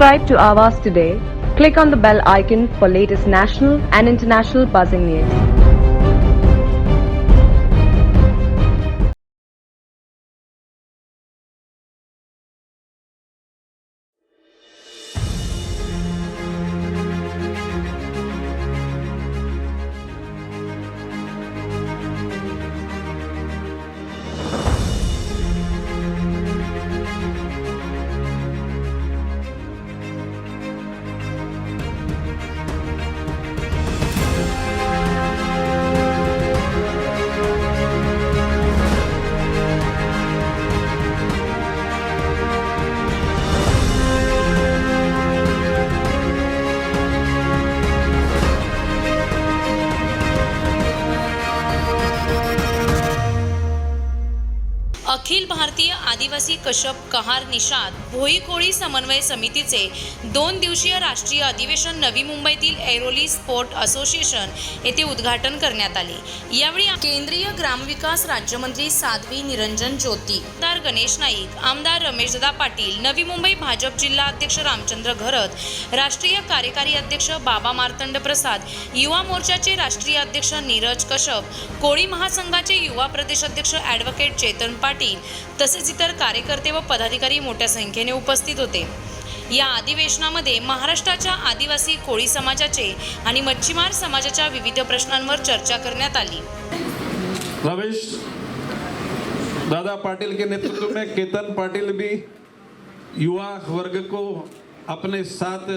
Subscribe to Awaaz today. Click on the bell icon for latest national and international buzzing news. Akhil Bharatiya आदिवासी कश्यप कहार निषाद भोई कोळी समन्वय समितीचे 2 दिवसीय राष्ट्रीय अधिवेशन नवी मुंबईतील ऐरोली स्पोर्ट असोसिएशन येथे उद्घाटन करण्यात आले। यावेळी केंद्रीय ग्रामविकास राज्यमंत्री साध्वी निरंजन ज्योती, आमदार गणेश नाईक, आमदार रमेशदादा पाटील, नवी मुंबई भाजप जिल्हा अध्यक्ष रामचंद्र घरत, राष्ट्रीय कार्यकारी अध्यक्ष बाबा मार्तंड प्रसाद, युवा मोर्चाचे राष्ट्रीय अध्यक्ष नीरज कश्यप, कोळी महासंघाचे युवा प्रदेश अध्यक्ष ॲडव्होकेट चेतन पाटील तसेच इतर कार्यकर्ते व पदाधिकारी मोठ्या संख्येने उपस्थित होते। या अधिवेशनामध्ये महाराष्ट्राच्या आदिवासी कोळी समाजाचे आणि मच्छीमार समाजाच्या विविध प्रश्नांवर चर्चा करण्यात आली। रमेश दादा पाटिल के नेतृत्व में केतन पाटिल भी युवा वर्ग को अपने साथ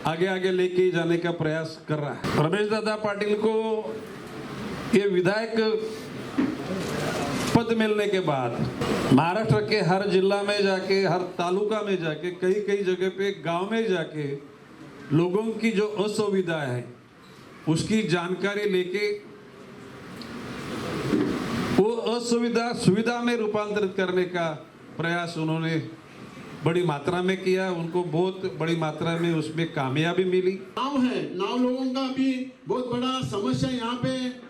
आगे आगे लेके जाने का प्रयास कर रहा है। रमेश दादा पाटिल को ये विधायक पद मिलने के बाद महाराष्ट्र के हर जिला में जाके, हर तालुका में जाके, कई कई जगह पे गांव में जाके लोगों की जो असुविधा है उसकी जानकारी लेके वो असुविधा सुविधा में रूपांतरित करने का प्रयास उन्होंने बड़ी मात्रा में किया। उनको बहुत बड़ी मात्रा में उसमें कामयाबी मिली। नाव है, नाव लोगों का भी बहुत बड़ा समस्या यहाँ पे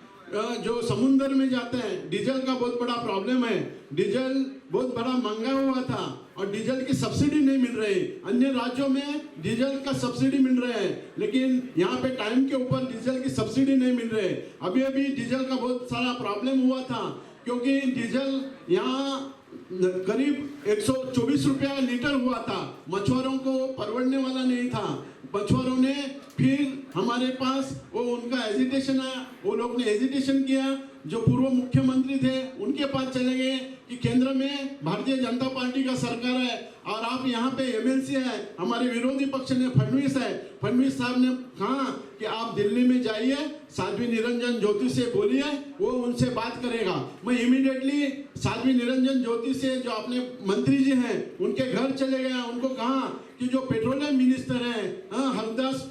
जो समुद्र में जाते हैं, डीजल का बहुत बड़ा प्रॉब्लम है। डीजल बहुत बड़ा महंगा हुआ था और डीजल की सब्सिडी नहीं मिल रही। अन्य राज्यों में डीजल का सब्सिडी मिल रहा है, लेकिन यहाँ पे टाइम के ऊपर डीजल की सब्सिडी नहीं मिल रही। अभी अभी डीजल का बहुत सारा प्रॉब्लम हुआ था, क्योंकि डीजल यहाँ करीब 124 रुपया लीटर हुआ था। मछुआरों को परवड़ने वाला नहीं था। मछुआरों ने फिर हमारे पास वो उनका हेजिटेशन आया, वो लोग ने हेजिटेशन किया। जो पूर्व मुख्यमंत्री थे उनके पास चले गए कि केंद्र में भारतीय जनता पार्टी का सरकार है और आप यहाँ पे एमएलसी है, हमारे विरोधी पक्ष ने फडणवीस है। फडणवीस साहब ने कहा कि आप दिल्ली में जाइए, साध्वी निरंजन ज्योति से बोलिए, वो उनसे बात करेगा। मैं इमीडिएटली साध्वी निरंजन ज्योति से जो अपने मंत्री जी हैं उनके घर चले गया। उनको कहा कि जो पेट्रोलियम मिनिस्टर हैं हरदास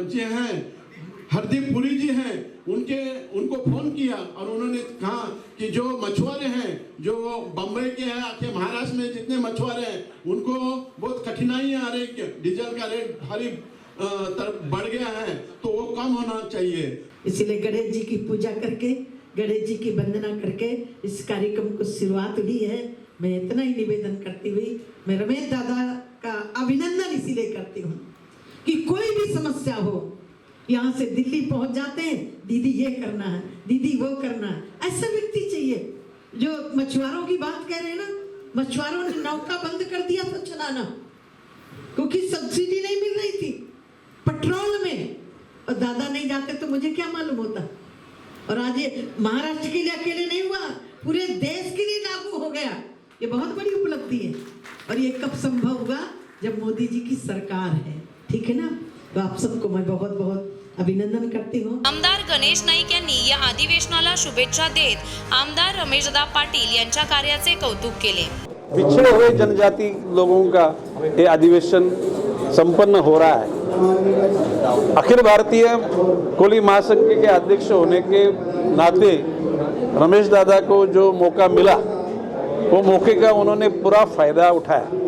जी हैं, हरदीप पुरी जी हैं, उनको फोन किया और उन्होंने कहा कि जो मछुआरे हैं, जो बम्बई के हैं, आके महाराष्ट्र में जितने मछुआरे हैं उनको बहुत कठिनाइयाँ आ रही है। डीजल का रेट भारी तरफ बढ़ गया है, तो वो कम होना चाहिए। इसीलिए गणेश जी की पूजा करके, गणेश जी की वंदना करके इस कार्यक्रम को शुरुआत हुई है। मैं इतना ही निवेदन करती हुई मैं रमेश दादा का अभिनंदन इसीलिए करती हूँ कि कोई भी समस्या हो, यहाँ से दिल्ली पहुँच जाते हैं, दीदी ये करना है, दीदी वो करना है। ऐसा व्यक्ति चाहिए। जो मछुआरों की बात कह रहे हैं ना, मछुआरों ने नौका बंद कर दिया था चलाना, क्योंकि सब्सिडी नहीं मिल रही थी पेट्रोल में, और दादा नहीं जाते तो मुझे क्या मालूम होता। और आज ये महाराष्ट्र के लिए अकेले नहीं हुआ, पूरे देश के लिए लागू हो गया। ये बहुत बड़ी उपलब्धि है। और ये कब संभव हुआ? जब मोदी जी की सरकार है। ठीक है ना? तो आप सबको मैं बहुत बहुत अभिनंदन करती हूँ। आमदार गणेश नाईक यांनी या अधिवेशनाला शुभेच्छा देत आमदार रमेशदादा पाटील यांच्या कार्याचे कौतुक केले। पिछड़े हुए जनजाति लोगों का ये अधिवेशन संपन्न हो रहा है। अखिल भारतीय कोली महासंघ के अध्यक्ष होने के नाते रमेश दादा को जो मौका मिला, वो मौके का उन्होंने पूरा फायदा उठाया।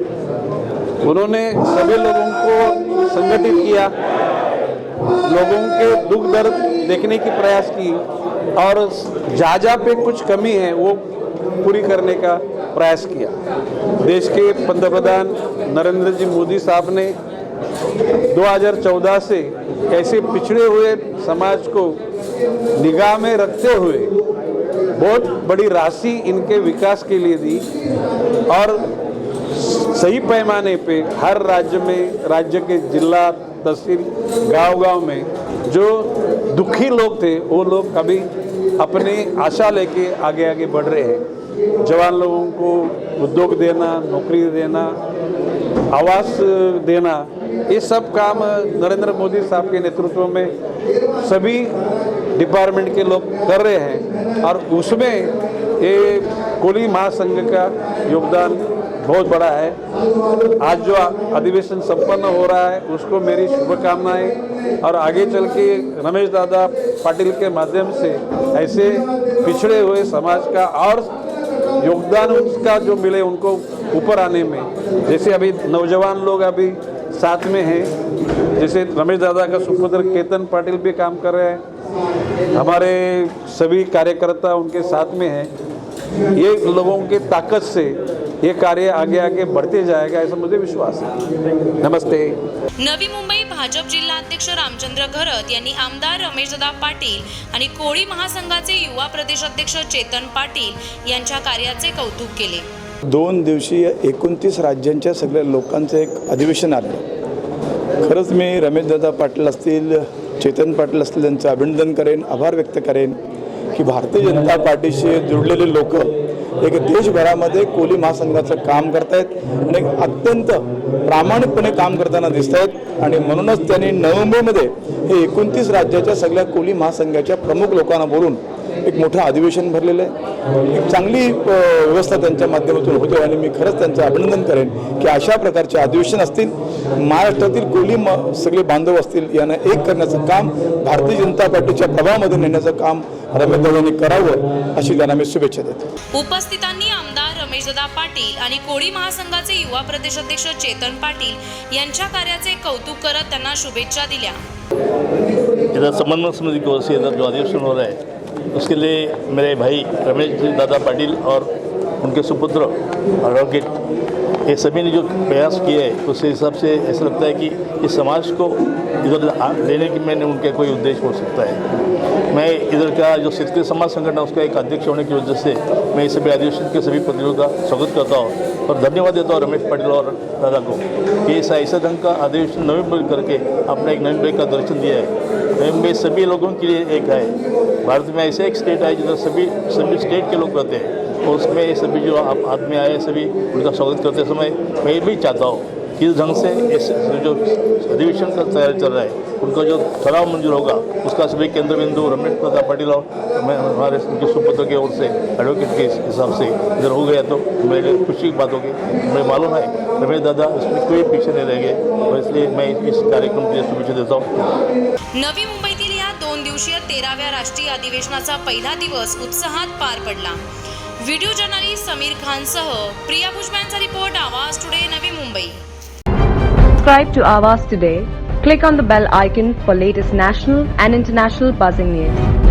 उन्होंने सभी लोगों को संगठित किया, लोगों के दुख दर्द देखने की प्रयास की और जहाँ पे कुछ कमी है वो पूरी करने का प्रयास किया। देश के पंतप्रधान नरेंद्र जी मोदी साहब ने 2014 से ऐसे पिछड़े हुए समाज को निगाह में रखते हुए बहुत बड़ी राशि इनके विकास के लिए दी और सही पैमाने पे हर राज्य में, राज्य के जिला, तहसील, गांव-गांव में जो दुखी लोग थे वो लोग अभी अपनी आशा लेके आगे आगे बढ़ रहे हैं। जवान लोगों को उद्योग देना, नौकरी देना, आवास देना, ये सब काम नरेंद्र मोदी साहब के नेतृत्व में सभी डिपार्टमेंट के लोग कर रहे हैं और उसमें ये कोली महासंघ का योगदान बहुत बड़ा है। आज जो अधिवेशन संपन्न हो रहा है उसको मेरी शुभकामनाएं और आगे चल के रमेश दादा पाटिल के माध्यम से ऐसे पिछड़े हुए समाज का और योगदान उसका जो मिले उनको ऊपर आने में। जैसे अभी नौजवान लोग अभी साथ में हैं, जैसे रमेश दादा का सुपुत्र केतन पाटिल भी काम कर रहे हैं, हमारे सभी कार्यकर्ता उनके साथ में हैं। ये लोगों की ताकत से ये कार्य आगे आगे बढ़ते जाएगा ऐसा मुझे विश्वास है। नमस्ते। नवी मुंबई भाजप जिल्हाध्यक्ष रामचंद्र घरत यांनी आमदार रमेशदादा पाटील आणि कोळी महासंघाचे युवा प्रदेशाध्यक्ष चेतन पाटील यांच्या कार्याचे कौतुक केले। 2 दिवसीय 29 राज्यांच्या सगळ्या लोकांचं एक अधिवेशन आलं। खरंच मी रमेशदादा पाटील असतील, चेतन पाटील असतील यांचं अभिनंदन करेन, आभार व्यक्त करेन की भारतीय जनता पार्टीशी जुळलेले लोक एक देशभरामध्ये कोली महासंघाचं काम करतायत आणि अत्यंत प्रामाणिकपणे काम करताना दिसत आहेत आणि म्हणूनच त्यांनी नवी मुंबईमध्ये हे 29 राज्याच्या सगळ्या कोली महासंघाच्या प्रमुख लोकांना बोलून एक मोठं अधिवेशन भरलेलं आहे। एक चांगली व्यवस्था त्यांच्या माध्यमातून होते आणि मी खरंच त्यांचं अभिनंदन करेन की अशा प्रकारचे अधिवेशन असतील, महाराष्ट्रातील कोली सगळे बांधव असतील यांना एक करण्याचं काम भारतीय जनता पार्टीच्या प्रभावामध्ये नेण्याचं काम रमेशदादांनी करावं अशी त्यांना मी शुभेच्छा देतो। उपस्थितांनी आमदार रमेशदादा पाटील आणि कोळी महासंघाचे युवा प्रदेशाध्यक्ष चेतन पाटील यांच्या कार्याचे कौतुक करत त्यांना शुभेच्छा दिल्या। इधर समन्वय समिति की ओर से इधर जो अधिवेशन हो रहा है उसके लिए मेरे भाई रमेश दादा पाटिल और उनके सुपुत्र एडवोकेट ये सभी ने जो प्रयास किए है उस हिसाब से ऐसा लगता है कि इस समाज को इधर लेने की मैंने उनका कोई उद्देश्य हो सकता है। मैं इधर का जो क्षेत्रीय समाज संगठन है उसका एक अध्यक्ष होने की वजह से मैं इस सभी अधिवेशन के सभी प्रतिनिधियों का स्वागत करता हूँ और धन्यवाद देता हूँ रमेश पाटिल और दादा को कि ऐसा ढंग का अधिवेशन नवी मुंबई करके आपने एक नवी मुंबई का दर्शन दिया है। नवी मुंबई सभी लोगों के लिए एक है। भारत में ऐसे एक स्टेट है जिधर सभी स्टेट के लोग रहते हैं और उसमें सभी जो आदमी आए सभी उनका स्वागत करते समय मैं भी चाहता हूँ कि इस ढंग से इस जो अधिवेशन का तैयारी चल रहा है उनका जो ठहराव मंजूर होगा उसका सभी केंद्र बिंदु रमेश दादा पाटिल और हमारे उनके सुपुत्र की ओर से एडवोकेट के हिसाब से इधर हो गया तो मेरे लिए खुशी की बात होगी। मुझे मालूम है रमेश दादा इसमें कोई पीछे नहीं रह गए और इसलिए मैं इस कार्यक्रम के लिए शुभेच्छा देता हूँ। नवी मुंबईतील या 2 दिवसीय 13व्या राष्ट्रीय अधिवेशनाचा पहिला दिवस उत्साहात पार पडला। व्हिडिओ जर्नलिस्ट समीर खानसह प्रिया भुजबळचा रिपोर्ट, आवाज today, Navi Mumbai. Subscribe to Awaaz today. Click on the bell icon for latest national and international buzzing news.